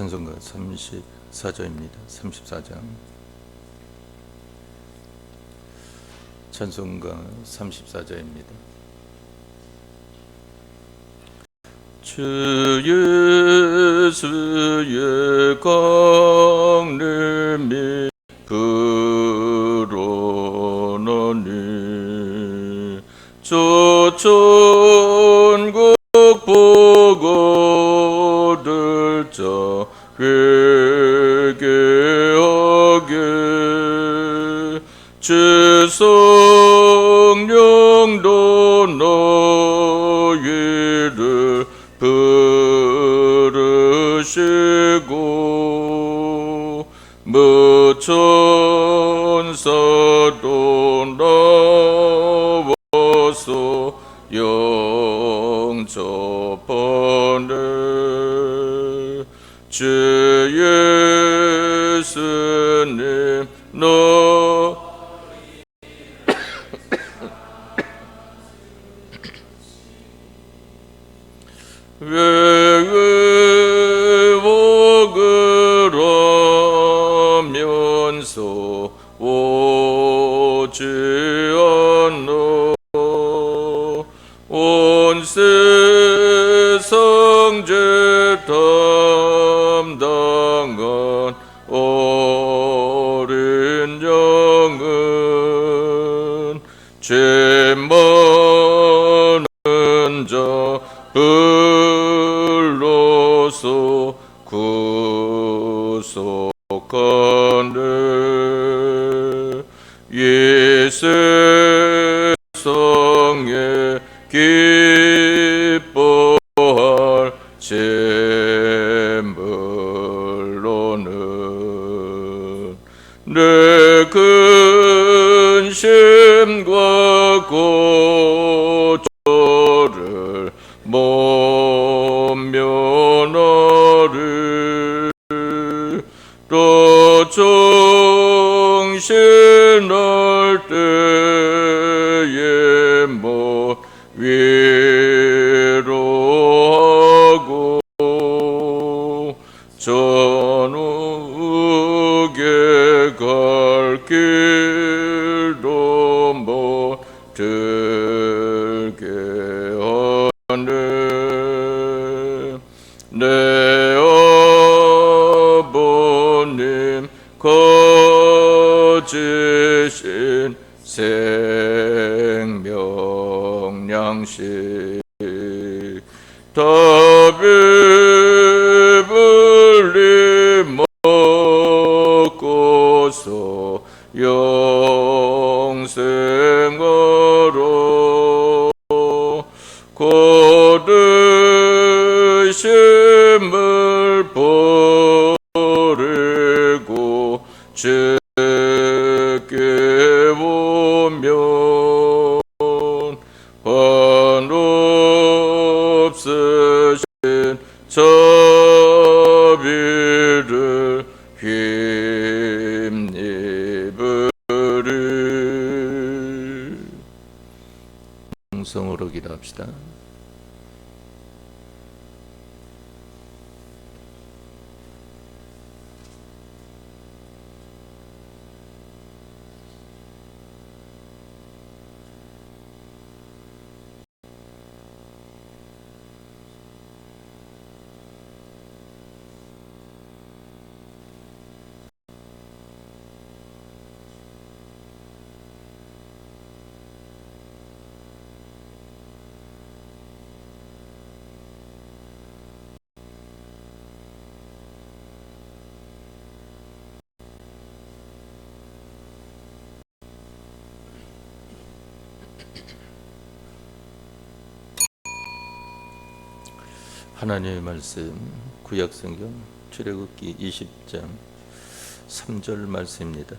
찬송가 34절입니다. 34장. 찬송가 34절입니다. 주 예수의 강림이 불어나니 저 천국 보고 들자 회개하게 주 성령도 너희를 부르시고 무천사도 나와서 영접하네 주 예수님 너 외워그러면서 오지 않노 온 세상 죄 담당한 어린 양은 죄 많은 자 불러서 구속하네 예세상에 기뻐할 제물로는 내 근심과 고초를 모면하리 또 정신할 때에 못 위로하고 전후에 갈 길도 못 들게 하네 내 아버님 거지신 생명 양식 다 배불리 먹고서 영생하러 거드심을 버리고 주께 오면 한없으신 자비를 힘입으리 성으로 기도합시다. 하나님의 말씀 구약성경 출애굽기 20장 3절 말씀입니다.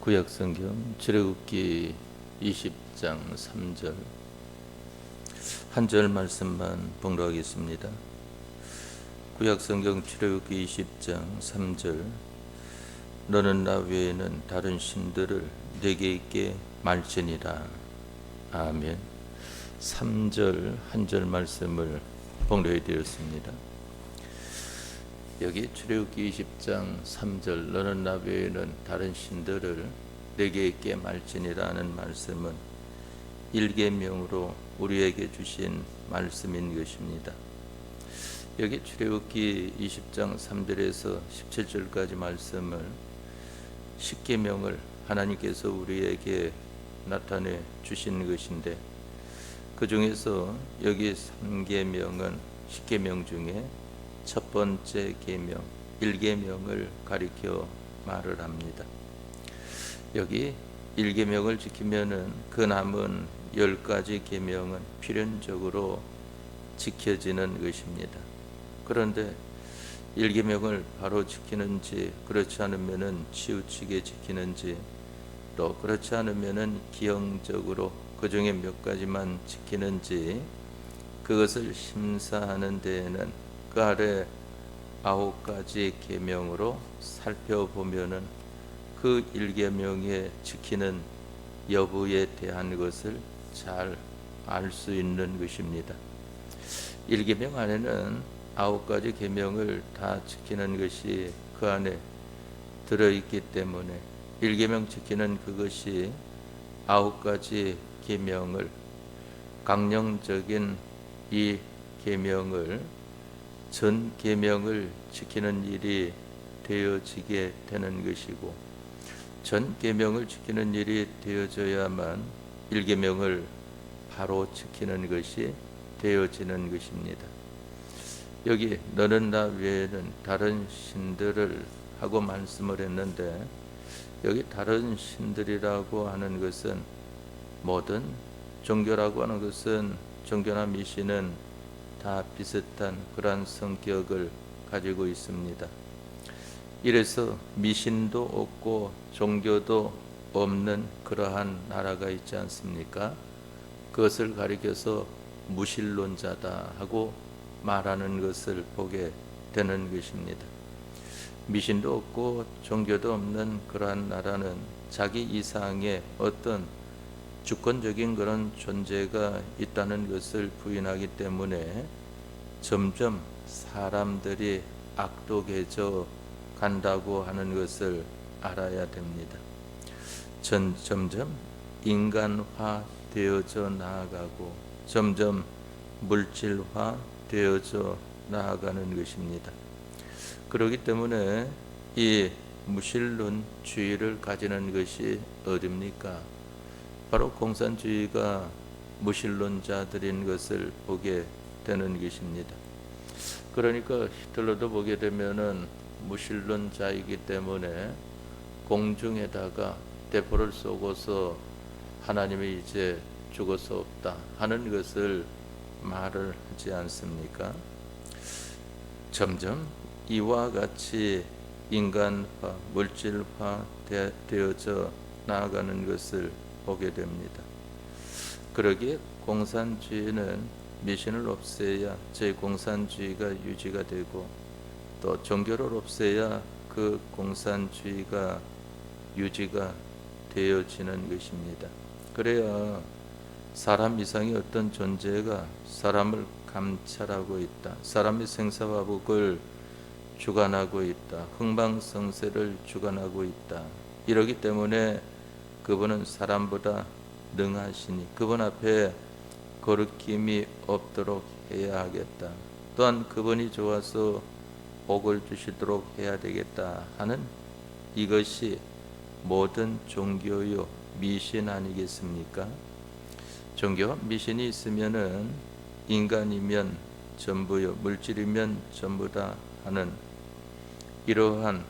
구약성경 출애굽기 20장 3절 한 절 말씀만 봉독하겠습니다. 구약성경 출애굽기 20장 3절 너는 나 외에는 다른 신들을 내게 있게 말지니라. 아멘. 3절 한 절 말씀을 복록이 되었습니다. 여기 출애굽기 20장 3절 너는 나 외에는 다른 신들을 내게 있게 말지니라는 말씀은 일계명으로 우리에게 주신 말씀인 것입니다. 여기 출애굽기 20장 3절에서 17절까지 말씀을 십계명을 하나님께서 우리에게 나타내 주신 것인데, 그 중에서 여기 3계명은 십계명 중에 첫 번째 계명, 일계명을 가리켜 말을 합니다. 여기 일계명을 지키면은 그 남은 10가지 계명은 필연적으로 지켜지는 것입니다. 그런데 일계명을 바로 지키는지, 그렇지 않으면은 치우치게 지키는지, 또 그렇지 않으면은 기형적으로 그 중에 몇 가지만 지키는지, 그것을 심사하는 데에는 그 아래 9가지 계명으로 살펴보면은 그 일계명에 지키는 여부에 대한 것을 잘 알 수 있는 것입니다. 일계명 안에는 9가지 계명을 다 지키는 것이 그 안에 들어있기 때문에 일계명 지키는 그것이 9가지 계명을, 강령적인 이 계명을, 전 계명을 지키는 일이 되어지게 되는 것이고, 전 계명을 지키는 일이 되어져야만 일계명을 바로 지키는 것이 되어지는 것입니다. 여기 너는 나 외에는 다른 신들을 하고 말씀을 했는데, 여기 다른 신들이라고 하는 것은 모든 종교라고 하는 것은, 종교나 미신은 다 비슷한 그러한 성격을 가지고 있습니다. 이래서 미신도 없고 종교도 없는 그러한 나라가 있지 않습니까? 그것을 가리켜서 무신론자다 하고 말하는 것을 보게 되는 것입니다. 미신도 없고 종교도 없는 그러한 나라는 자기 이상의 어떤 주권적인 그런 존재가 있다는 것을 부인하기 때문에 점점 사람들이 악독해져 간다고 하는 것을 알아야 됩니다. 점점 인간화 되어져 나아가고 점점 물질화 되어져 나아가는 것입니다. 그렇기 때문에 이 무신론주의를 가지는 것이 어딥니까? 바로 공산주의가 무신론자들인 것을 보게 되는 것입니다. 그러니까 히틀러도 보게 되면은 무신론자이기 때문에 공중에다가 대포를 쏘고서 하나님이 이제 죽을 수 없다 하는 것을 말을 하지 않습니까? 점점 이와 같이 인간화, 물질화 되어져 나아가는 것을 보게 됩니다. 그러기에 공산주의는 미신을 없애야 제 공산주의가 유지가 되고, 또 종교를 없애야 그 공산주의가 유지가 되어지는 것입니다. 그래야 사람 이상의 어떤 존재가 사람을 감찰하고 있다, 사람의 생사화복을 주관하고 있다, 흥방성쇠를 주관하고 있다, 이러기 때문에 그분은 사람보다 능하시니 그분 앞에 거리낌이 없도록 해야 하겠다, 또한 그분이 좋아서 복을 주시도록 해야 되겠다 하는, 이것이 모든 종교요 미신 아니겠습니까? 종교와 미신이 있으면은 인간이면 전부요, 물질이면 전부다 하는 이러한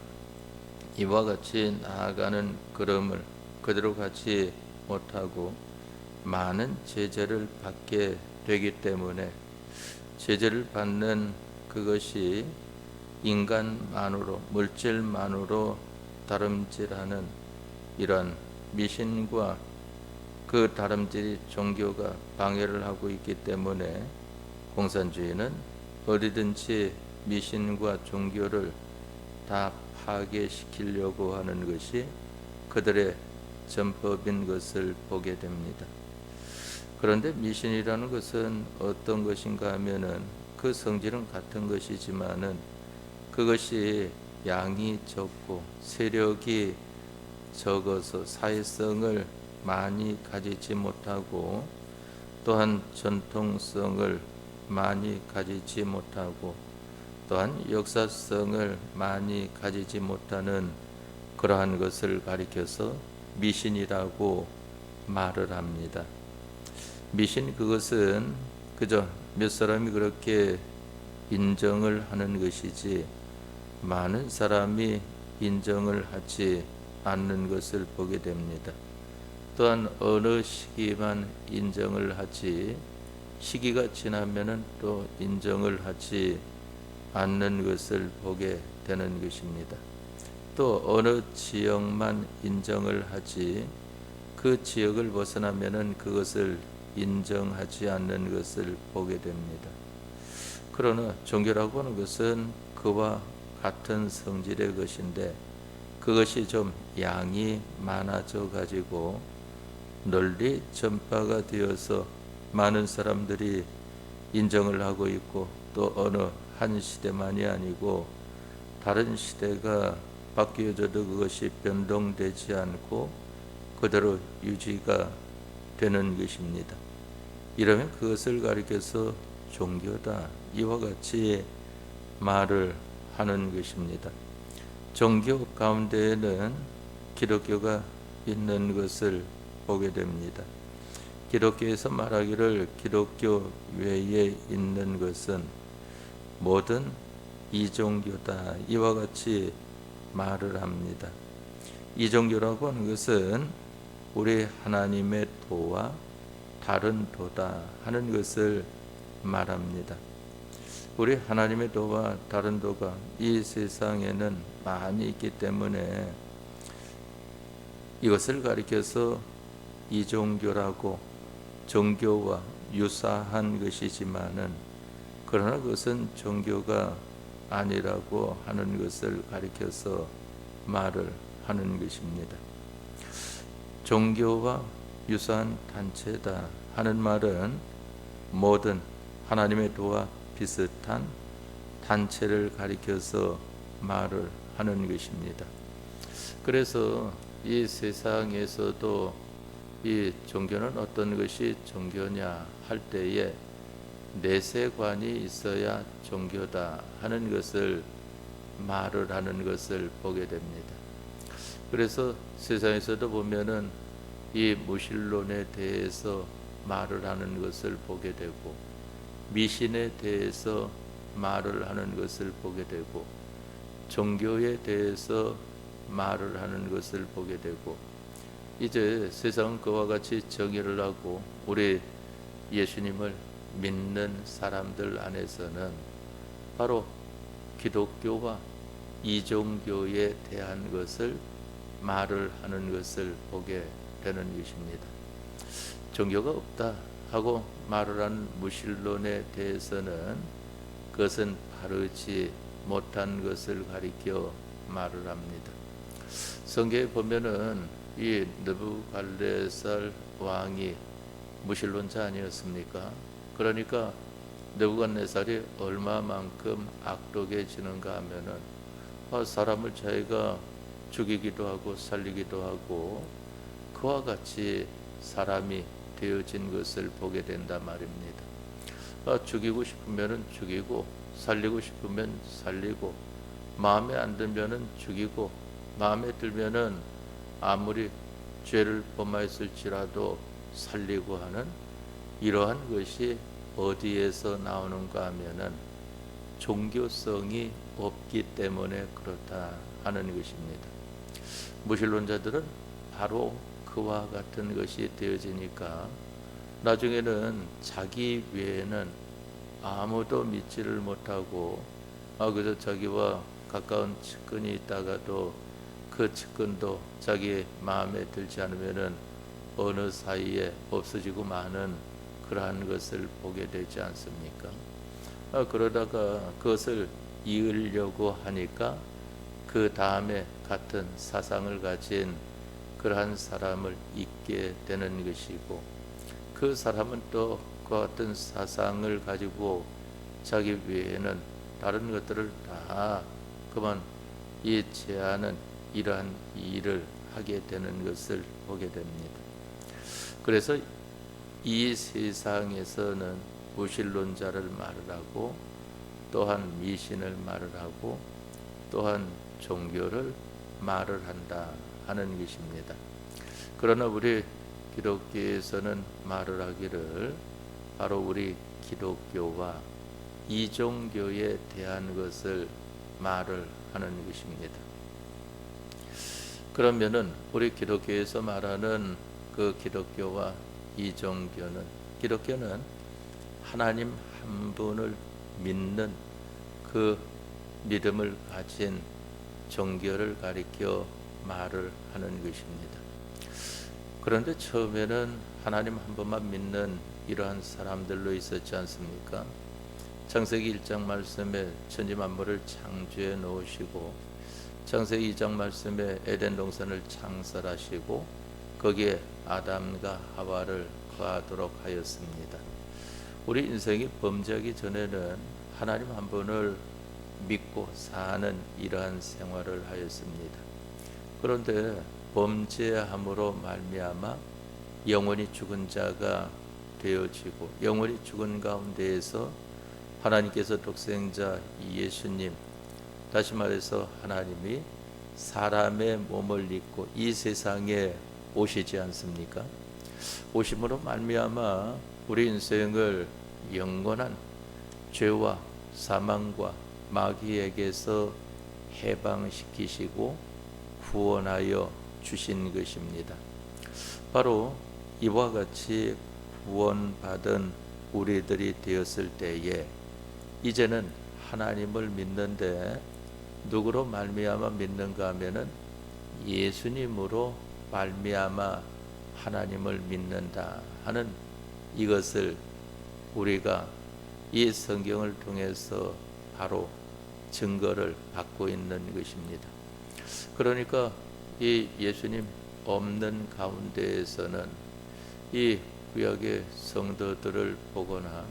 이와 같이 나아가는 걸음을 그대로 가지 못하고 많은 제재를 받게 되기 때문에, 제재를 받는 그것이 인간만으로, 물질만으로 다름질하는 이런 미신과 그 다름질이 종교가 방해를 하고 있기 때문에 공산주의는 어디든지 미신과 종교를 다 파괴시키려고 하는 것이 그들의 전법인 것을 보게 됩니다. 그런데 미신이라는 것은 어떤 것인가 하면은 그 성질은 같은 것이지만은 그것이 양이 적고 세력이 적어서 사회성을 많이 가지지 못하고 또한 전통성을 많이 가지지 못하고 또한 역사성을 많이 가지지 못하는 그러한 것을 가리켜서 미신이라고 말을 합니다. 미신, 그것은 그저 몇 사람이 그렇게 인정을 하는 것이지 많은 사람이 인정을 하지 않는 것을 보게 됩니다. 또한 어느 시기만 인정을 하지 시기가 지나면은 또 인정을 하지 않는 것을 보게 되는 것입니다. 또 어느 지역만 인정을 하지 그 지역을 벗어나면은 그것을 인정하지 않는 것을 보게 됩니다. 그러나 종교라고 하는 것은 그와 같은 성질의 것인데 그것이 좀 양이 많아져 가지고 널리 전파가 되어서 많은 사람들이 인정을 하고 있고 또 어느 한 시대만이 아니고 다른 시대가 바뀌어져도 그것이 변동되지 않고 그대로 유지가 되는 것입니다. 이러면 그것을 가리켜서 종교다, 이와 같이 말을 하는 것입니다. 종교 가운데에는 기독교가 있는 것을 보게 됩니다. 기독교에서 말하기를 기독교 외에 있는 것은 모든 이종교다, 이와 같이 말을 합니다. 이종교라고 하는 것은 우리 하나님의 도와 다른 도다 하는 것을 말합니다. 우리 하나님의 도와 다른 도가 이 세상에는 많이 있기 때문에 이것을 가리켜서 이종교라고 종교와 유사한 것이지만은 그러나 그것은 종교가 아니라고 하는 것을 가리켜서 말을 하는 것입니다. 종교와 유사한 단체다 하는 말은 모든 하나님의 도와 비슷한 단체를 가리켜서 말을 하는 것입니다. 그래서 이 세상에서도 이 종교는 어떤 것이 종교냐 할 때에 내세관이 있어야 종교다 하는 것을 말을 하는 것을 보게 됩니다. 그래서 세상에서도 보면은 이 무신론에 대해서 말을 하는 것을 보게 되고 미신에 대해서 말을 하는 것을 보게 되고 종교에 대해서 말을 하는 것을 보게 되고 이제 세상은 그와 같이 정의를 하고 우리 예수님을 믿는 사람들 안에서는 바로 기독교와 이종교에 대한 것을 말을 하는 것을 보게 되는 것입니다. 종교가 없다 하고 말을 한 무신론에 대해서는 그것은 바르지 못한 것을 가리켜 말을 합니다. 성경에 보면은 이 느부갓네살 왕이 무신론자 아니었습니까? 그러니까 느부갓네살이 얼마만큼 악독해지는가 하면은 사람을 자기가 죽이기도 하고 살리기도 하고 그와 같이 사람이 되어진 것을 보게 된단 말입니다. 죽이고 싶으면은 죽이고 살리고 싶으면 살리고 마음에 안 들면은 죽이고 마음에 들면은 아무리 죄를 범하였을지라도 살리고 하는 이러한 것이 어디에서 나오는가 하면은 종교성이 없기 때문에 그렇다 하는 것입니다. 무신론자들은 바로 그와 같은 것이 되어지니까 나중에는 자기 외에는 아무도 믿지를 못하고 그저 자기와 가까운 측근이 있다가도 그 측근도 자기 마음에 들지 않으면은 어느 사이에 없어지고 마는 그러한 것을 보게 되지 않습니까? 그러다가 그것을 이으려고 하니까 그 다음에 같은 사상을 가진 그러한 사람을 잊게 되는 것이고 그 사람은 또 그 같은 사상을 가지고 자기 외에는 다른 것들을 다 그만 예체하는 이러한 일을 하게 되는 것을 보게 됩니다. 그래서 이 세상에서는 무신론자를 말을 하고, 또한 미신을 말을 하고, 또한 종교를 말을 한다 하는 것입니다. 그러나 우리 기독교에서는 말을 하기를 바로 우리 기독교와 이종교에 대한 것을 말을 하는 것입니다. 그러면은 우리 기독교에서 말하는 그 기독교와 이종교는, 기독교는 하나님 한 분을 믿는 그 믿음을 가진 종교를 가리켜 말을 하는 것입니다. 그런데 처음에는 하나님 한 분만 믿는 이러한 사람들로 있었지 않습니까? 창세기 1장 말씀에 천지 만물을 창조해 놓으시고, 창세기 2장 말씀에 에덴 동산을 창설하시고 거기에 아담과 하와를 거하도록 하였습니다. 우리 인생이 범죄하기 전에는 하나님 한 분을 믿고 사는 이러한 생활을 하였습니다. 그런데 범죄함으로 말미암아 영원히 죽은 자가 되어지고, 영원히 죽은 가운데에서 하나님께서 독생자 예수님, 다시 말해서 하나님이 사람의 몸을 입고 이 세상에 오시지 않습니까? 오심으로 말미암아 우리 인생을 영원한 죄와 사망과 마귀에게서 해방시키시고 구원하여 주신 것입니다. 바로 이와 같이 구원받은 우리들이 되었을 때에 이제는 하나님을 믿는데 누구로 말미암아 믿는가 하면은 예수님으로 말미암아 하나님을 믿는다 하는 이것을 우리가 이 성경을 통해서 바로 증거를 받고 있는 것입니다. 그러니까 이 예수님 없는 가운데에서는 이 구약의 성도들을 보거나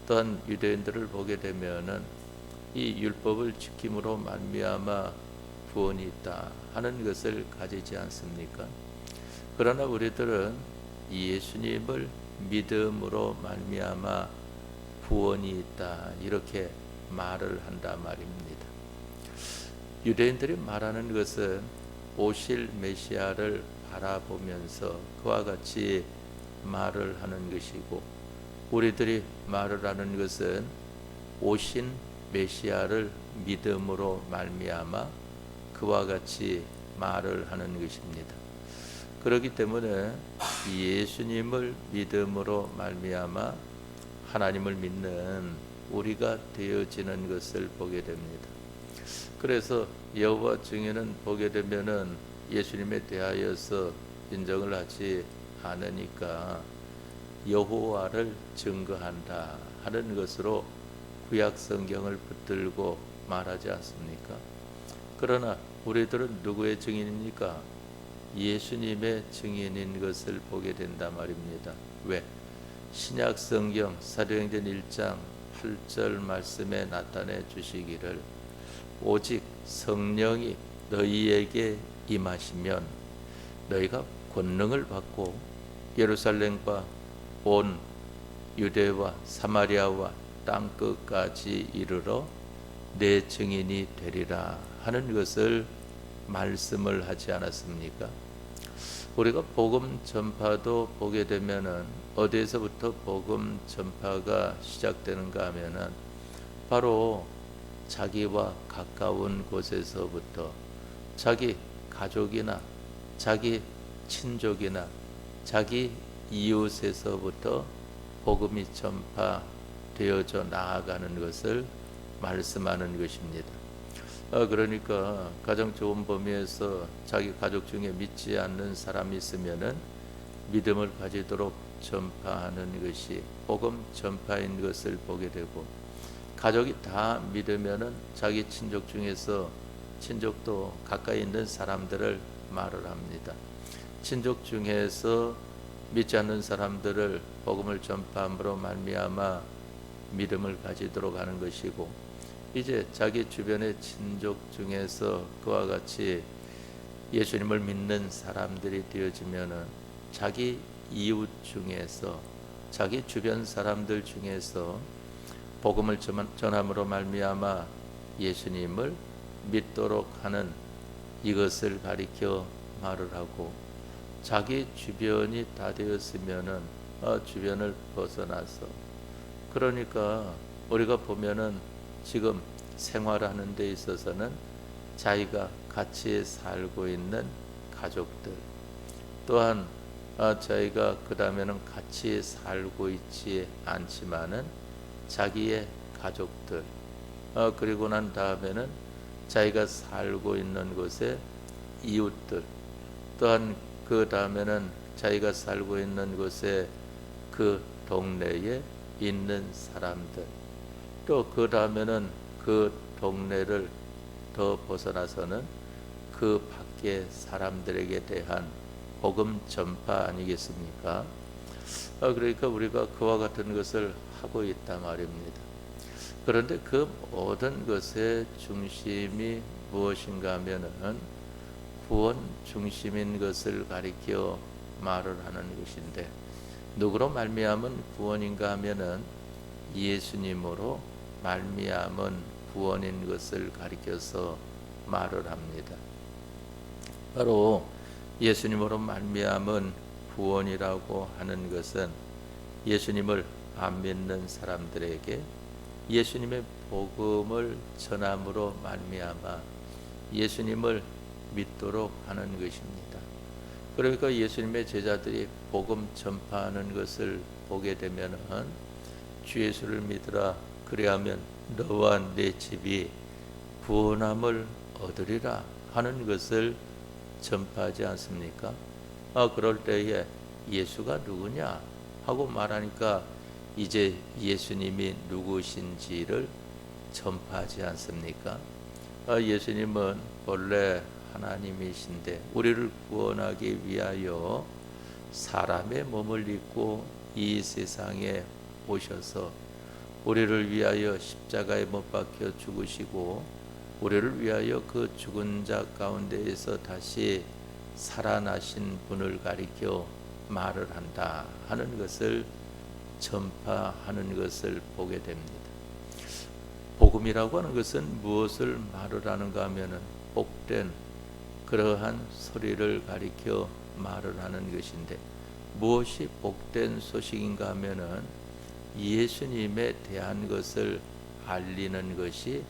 또한 유대인들을 보게 되면은 이 율법을 지킴으로 말미암아 구원이 있다 하는 것을 가지지 않습니까? 그러나 우리들은 예수님을 믿음으로 말미암아 구원이 있다 이렇게 말을 한다 말입니다. 유대인들이 말하는 것은 오실 메시아를 바라보면서 그와 같이 말을 하는 것이고, 우리들이 말을 하는 것은 오신 메시아를 믿음으로 말미암아 그와 같이 말을 하는 것입니다. 그렇기 때문에 예수님을 믿음으로 말미암아 하나님을 믿는 우리가 되어지는 것을 보게 됩니다. 그래서 여호와 증인은 보게 되면은 예수님에 대하여서 인정을 하지 않으니까 여호와를 증거한다 하는 것으로 구약 성경을 붙들고 말하지 않습니까? 그러나 우리들은 누구의 증인입니까? 예수님의 증인인 것을 보게 된다 말입니다. 왜? 신약 성경 사도행전 1장 8절 말씀에 나타내 주시기를 오직 성령이 너희에게 임하시면 너희가 권능을 받고 예루살렘과 온 유대와 사마리아와 땅 끝까지 이르러 내 증인이 되리라 하는 것을 말씀을 하지 않았습니까? 우리가 복음 전파도 보게 되면은 어디에서부터 복음 전파가 시작되는가 하면은 바로 자기와 가까운 곳에서부터, 자기 가족이나 자기 친족이나 자기 이웃에서부터 복음이 전파되어져 나아가는 것을 말씀하는 것입니다. 그러니까 가장 좋은 범위에서 자기 가족 중에 믿지 않는 사람이 있으면은 믿음을 가지도록 전파하는 것이 복음 전파인 것을 보게 되고, 가족이 다 믿으면은 자기 친족 중에서 친족도 가까이 있는 사람들을 말을 합니다. 친족 중에서 믿지 않는 사람들을 복음을 전파함으로 말미암아 믿음을 가지도록 하는 것이고, 이제 자기 주변의 친족 중에서 그와 같이 예수님을 믿는 사람들이 되어지면은 자기 이웃 중에서, 자기 주변 사람들 중에서 복음을 전함으로 말미암아 예수님을 믿도록 하는 이것을 가리켜 말을 하고, 자기 주변이 다 되었으면은 주변을 벗어나서, 그러니까 우리가 보면은 지금 생활하는 데 있어서는 자기가 같이 살고 있는 가족들, 또한 자기가 그 다음에는 같이 살고 있지 않지만은 자기의 가족들, 그리고 난 다음에는 자기가 살고 있는 곳의 이웃들, 또한 그 다음에는 자기가 살고 있는 곳에 그 동네에 있는 사람들, 또 그 다음에는 그 동네를 더 벗어나서는 그 밖의 사람들에게 대한 복음 전파 아니겠습니까? 그러니까 우리가 그와 같은 것을 하고 있단 말입니다. 그런데 그 모든 것의 중심이 무엇인가 하면은 구원 중심인 것을 가리켜 말을 하는 것인데, 누구로 말미암은 구원인가 하면은 예수님으로 말미암은 구원인 것을 가리켜서 말을 합니다. 바로 예수님으로 말미암은 구원이라고 하는 것은 예수님을 안 믿는 사람들에게 예수님의 복음을 전함으로 말미암아 예수님을 믿도록 하는 것입니다. 그러니까 예수님의 제자들이 복음 전파하는 것을 보게 되면은 주 예수를 믿으라, 그리하면 너와 내 집이 구원함을 얻으리라 하는 것을 전파하지 않습니까? 그럴 때에 예수가 누구냐 하고 말하니까 이제 예수님이 누구신지를 전파하지 않습니까? 예수님은 본래 하나님이신데 우리를 구원하기 위하여 사람의 몸을 입고 이 세상에 오셔서 우리를 위하여 십자가에 못 박혀 죽으시고 우리를 위하여 그 죽은 자 가운데에서 다시 살아나신 분을 가리켜 말을 한다 하는 것을 전파하는 것을 보게 됩니다. 복음이라고 하는 것은 무엇을 말을 하는가 하면은 복된 그러한 소리를 가리켜 말을 하는 것인데, 무엇이 복된 소식인가 하면은 예수님에 대한 것을 알리는 것이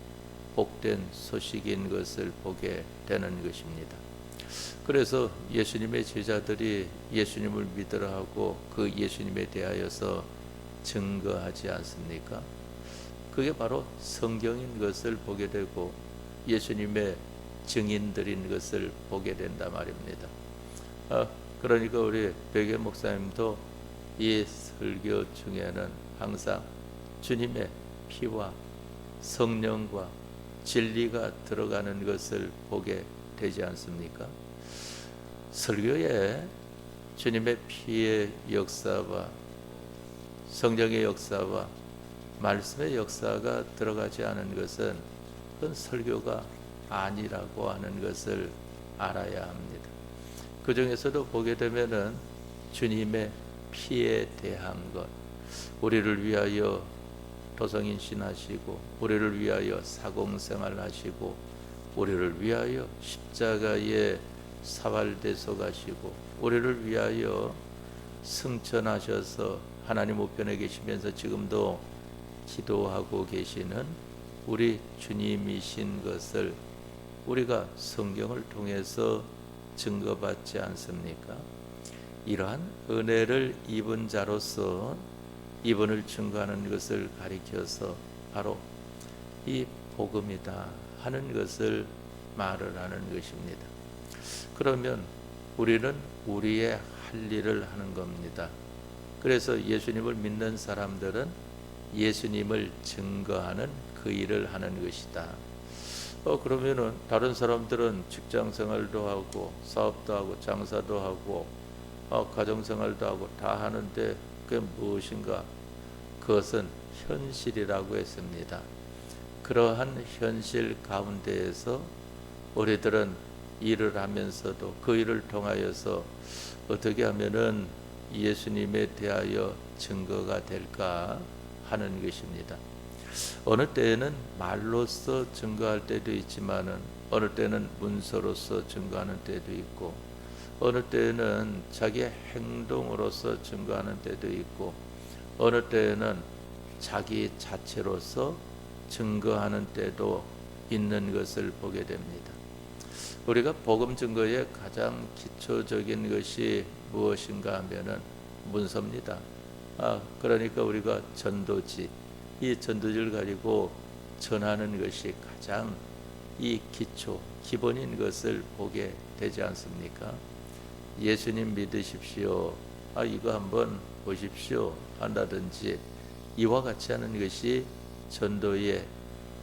복된 소식인 것을 보게 되는 것입니다. 그래서 예수님의 제자들이 예수님을 믿으라 하고 그 예수님에 대하여서 증거하지 않습니까? 그게 바로 성경인 것을 보게 되고 예수님의 증인들인 것을 보게 된다 말입니다. 그러니까 우리 백예 목사님도 이 설교 중에는 항상 주님의 피와 성령과 진리가 들어가는 것을 보게 되지 않습니까? 설교에 주님의 피의 역사와 성령의 역사와 말씀의 역사가 들어가지 않은 것은 그건 설교가 아니라고 하는 것을 알아야 합니다. 그 중에서도 보게 되면은 주님의 피에 대한 것, 우리를 위하여 도성인신하시고 우리를 위하여 사공생활하시고 우리를 위하여 십자가에 사활대소 가시고 우리를 위하여 승천하셔서 하나님 우편에 계시면서 지금도 기도하고 계시는 우리 주님이신 것을 우리가 성경을 통해서 증거받지 않습니까? 이러한 은혜를 입은 자로서 이분을 증거하는 것을 가리켜서 바로 이 복음이다 하는 것을 말을 하는 것입니다. 그러면 우리는 우리의 할 일을 하는 겁니다. 그래서 예수님을 믿는 사람들은 예수님을 증거하는 그 일을 하는 것이다. 그러면은 다른 사람들은 직장 생활도 하고 사업도 하고 장사도 하고 가정 생활도 하고 다 하는데 그게 무엇인가? 그것은 현실이라고 했습니다. 그러한 현실 가운데에서 우리들은 일을 하면서도 그 일을 통하여서 어떻게 하면은 예수님에 대하여 증거가 될까 하는 것입니다. 어느 때에는 말로써 증거할 때도 있지만은 어느 때는 문서로서 증거하는 때도 있고 어느 때는 자기의 행동으로서 증거하는 때도 있고 어느 때는 자기 자체로서 증거하는 때도 있는 것을 보게 됩니다. 우리가 복음 증거의 가장 기초적인 것이 무엇인가 하면은 문서입니다. 그러니까 우리가 전도지, 이 전도지를 가지고 전하는 것이 가장 이 기본인 것을 보게 되지 않습니까? 예수님 믿으십시오. 이거 한번 보십시오. 한다든지 이와 같이 하는 것이 전도의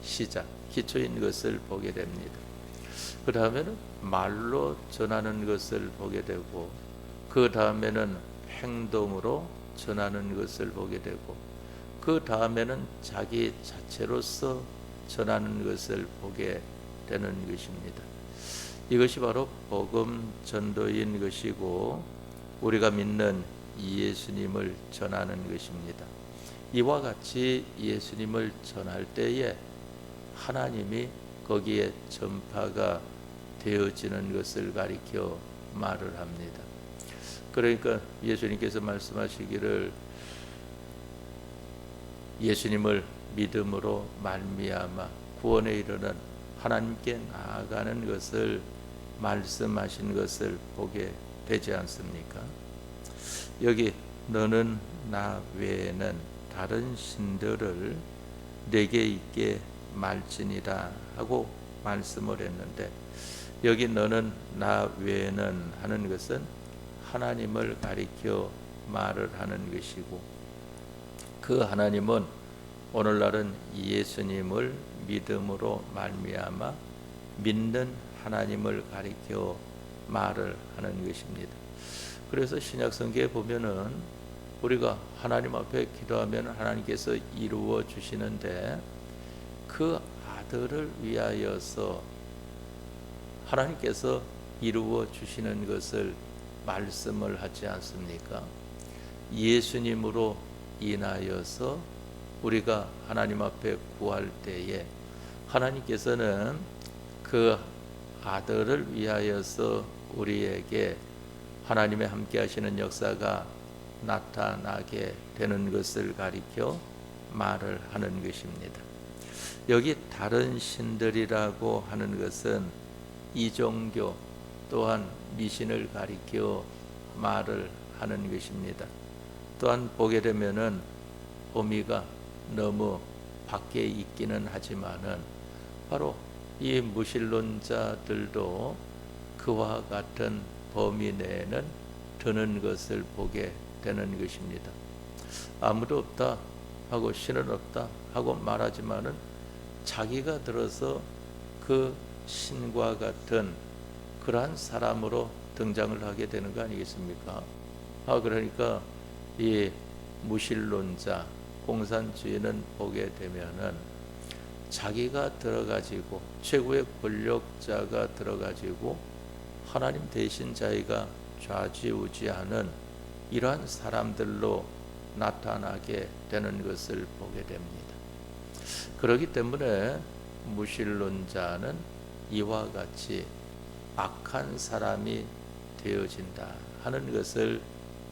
시작, 기초인 것을 보게 됩니다. 그 다음에는 말로 전하는 것을 보게 되고 그 다음에는 행동으로 전하는 것을 보게 되고 그 다음에는 자기 자체로서 전하는 것을 보게 되는 것입니다. 이것이 바로 복음 전도인 것이고 우리가 믿는 예수님을 전하는 것입니다. 이와 같이 예수님을 전할 때에 하나님이 거기에 전파가 되어지는 것을 가리켜 말을 합니다. 그러니까 예수님께서 말씀하시기를 예수님을 믿음으로 말미암아 구원에 이르는 하나님께 나아가는 것을 말씀하신 것을 보게 되지 않습니까? 여기 너는 나 외에는 다른 신들을 내게 있게 말지니라 하고 말씀을 했는데 여기 너는 나 외에는 하는 것은 하나님을 가리켜 말을 하는 것이고 그 하나님은 오늘날은 예수님을 믿음으로 말미암아 믿는 하나님을 가리켜 말을 하는 것입니다. 그래서 신약성경에 보면은 우리가 하나님 앞에 기도하면 하나님께서 이루어 주시는데 그 아들을 위하여서 하나님께서 이루어 주시는 것을 말씀을 하지 않습니까? 예수님으로 인하여서 우리가 하나님 앞에 구할 때에 하나님께서는 그 아들을 위하여서 우리에게 하나님의 함께 하시는 역사가 나타나게 되는 것을 가리켜 말을 하는 것입니다. 여기 다른 신들이라고 하는 것은 이종교 또한 미신을 가리켜 말을 하는 것입니다. 또한 보게 되면은 범위가 너무 밖에 있기는 하지만은 바로 이 무신론자들도 그와 같은 범위 내에는 드는 것을 보게 되는 것입니다. 아무도 없다 하고 신은 없다 하고 말하지만은 자기가 들어서 그 신과 같은 그러한 사람으로 등장을 하게 되는 거 아니겠습니까? 그러니까 이 무신론자, 공산주의는 보게 되면은 자기가 들어가지고 최고의 권력자가 들어가지고 하나님 대신 자기가 좌지우지하는 이러한 사람들로 나타나게 되는 것을 보게 됩니다. 그렇기 때문에 무신론자는 이와 같이 악한 사람이 되어진다 하는 것을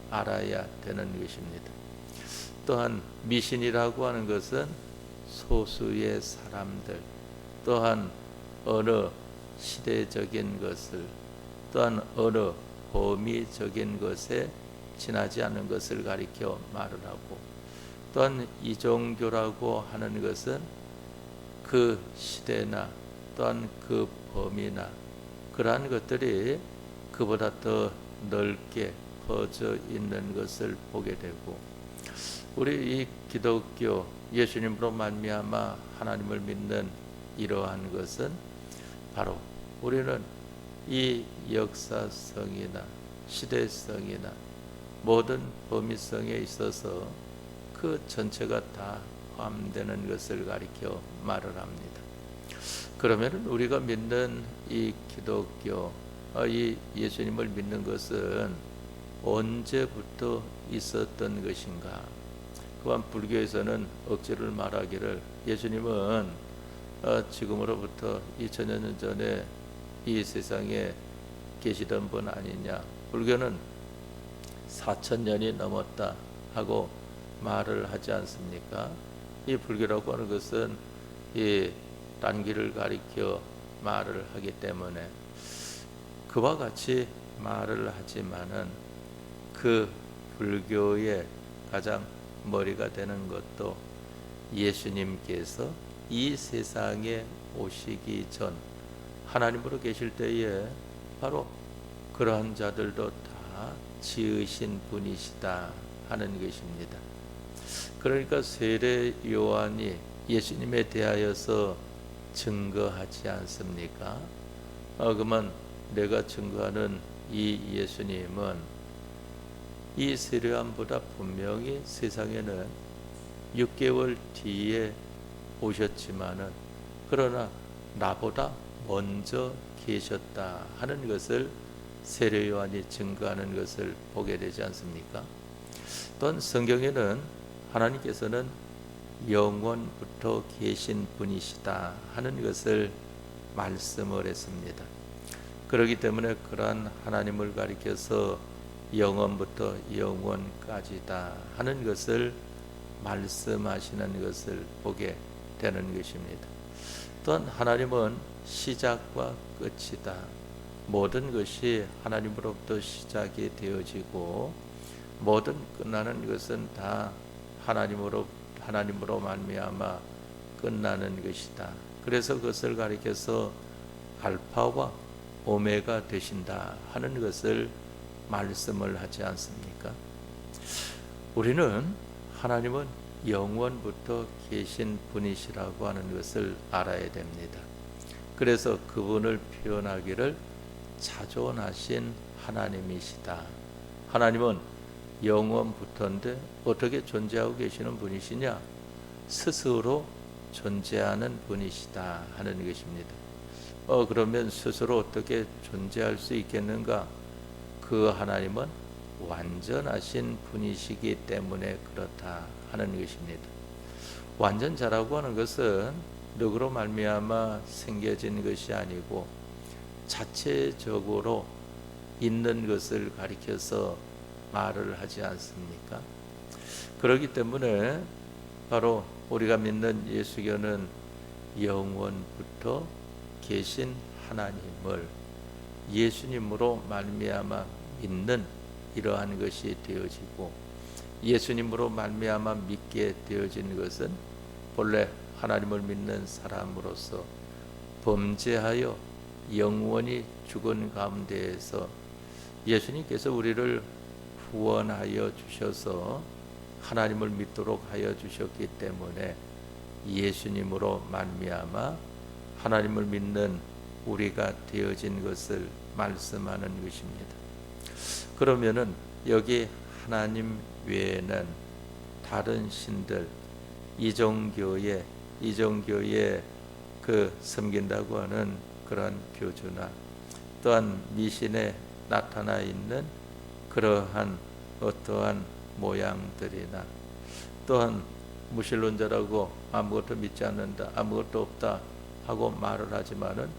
알아야 되는 것입니다. 또한 미신이라고 하는 것은 소수의 사람들, 또한 어느 시대적인 것을, 또한 어느 범위적인 것에 지나지 않는 것을 가리켜 말을 하고, 또한 이종교라고 하는 것은 그 시대나 또한 그 범위나 그러한 것들이 그보다 더 넓게 퍼져 있는 것을 보게 되고, 우리 이 기독교 예수님으로 말미암아 하나님을 믿는 이러한 것은 바로 우리는 이 역사성이나 시대성이나 모든 범위성에 있어서 그 전체가 다 포함되는 것을 가리켜 말을 합니다. 그러면 우리가 믿는 이 기독교, 이 예수님을 믿는 것은 언제부터 있었던 것인가? 또한 불교에서는 억지를 말하기를 예수님은 지금으로부터 2000년 전에 이 세상에 계시던 분 아니냐. 불교는 4000년이 넘었다 하고 말을 하지 않습니까? 이 불교라고 하는 것은 이 단기를 가리켜 말을 하기 때문에 그와 같이 말을 하지만은 그 불교의 가장 머리가 되는 것도 예수님께서 이 세상에 오시기 전 하나님으로 계실 때에 바로 그러한 자들도 다 지으신 분이시다 하는 것입니다. 그러니까 세례 요한이 예수님에 대하여서 증거하지 않습니까? 그러면 내가 증거하는 이 예수님은 이 세례 요한보다 분명히 세상에는 6개월 뒤에 오셨지만은 그러나 나보다 먼저 계셨다 하는 것을 세례 요한이 증거하는 것을 보게 되지 않습니까? 또한 성경에는 하나님께서는 영원부터 계신 분이시다 하는 것을 말씀을 했습니다. 그렇기 때문에 그러한 하나님을 가리켜서 영원부터 영원까지다 하는 것을 말씀하시는 것을 보게 되는 것입니다. 또한 하나님은 시작과 끝이다. 모든 것이 하나님으로부터 시작이 되어지고 모든 끝나는 것은 다 하나님으로 말미암아 끝나는 것이다. 그래서 그것을 가리켜서 알파와 오메가 되신다 하는 것을 말씀을 하지 않습니까? 우리는 하나님은 영원부터 계신 분이시라고 하는 것을 알아야 됩니다. 그래서 그분을 표현하기를 자존하신 하나님이시다. 하나님은 영원부터인데 어떻게 존재하고 계시는 분이시냐? 스스로 존재하는 분이시다 하는 것입니다. 그러면 스스로 어떻게 존재할 수 있겠는가? 그 하나님은 완전하신 분이시기 때문에 그렇다 하는 것입니다. 완전자라고 하는 것은 누구로 말미암아 생겨진 것이 아니고 자체적으로 있는 것을 가리켜서 말을 하지 않습니까? 그렇기 때문에 바로 우리가 믿는 예수교는 영원부터 계신 하나님을 예수님으로 말미암아 믿는 이러한 것이 되어지고 예수님으로 말미암아 믿게 되어진 것은 본래 하나님을 믿는 사람으로서 범죄하여 영원히 죽은 가운데에서 예수님께서 우리를 후원하여 주셔서 하나님을 믿도록 하여 주셨기 때문에 예수님으로 말미암아 하나님을 믿는 우리가 되어진 것을 말씀하는 것입니다. 그러면은 여기 하나님 외에는 다른 신들 이종교의 그 섬긴다고 하는 그러한 교주나 또한 미신에 나타나 있는 그러한 어떠한 모양들이나 또한 무신론자라고 아무것도 믿지 않는다, 아무것도 없다 하고 말을 하지만은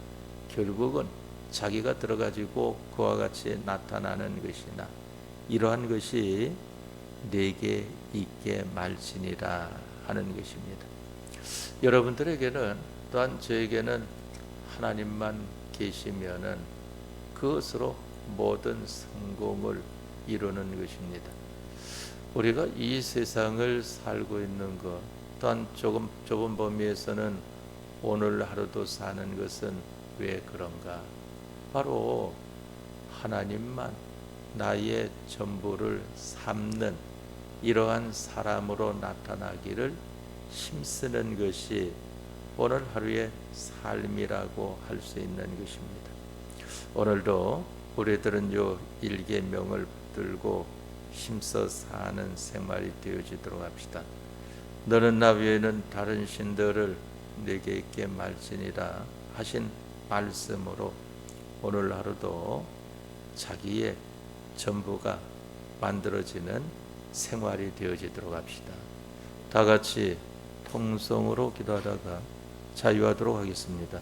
결국은 자기가 들어가지고 그와 같이 나타나는 것이나 이러한 것이 내게 있게 말지니라 하는 것입니다. 여러분들에게는 또한 저에게는 하나님만 계시면은 그것으로 모든 성공을 이루는 것입니다. 우리가 이 세상을 살고 있는 것 또한 조금 좁은 범위에서는 오늘 하루도 사는 것은 왜 그런가? 바로 하나님만 나의 전부를 삼는 이러한 사람으로 나타나기를 힘쓰는 것이 오늘 하루의 삶이라고 할 수 있는 것입니다. 오늘도 우리들은 요 일계명을 붙들고 힘써 사는 생활이 되어지도록 합시다. 너는 나 외에는 다른 신들을 내게 있게 말지니라 하신 말씀으로 오늘 하루도 자기의 전부가 만들어지는 생활이 되어지도록 합시다. 다 같이 통성으로 기도하다가 자유하도록 하겠습니다.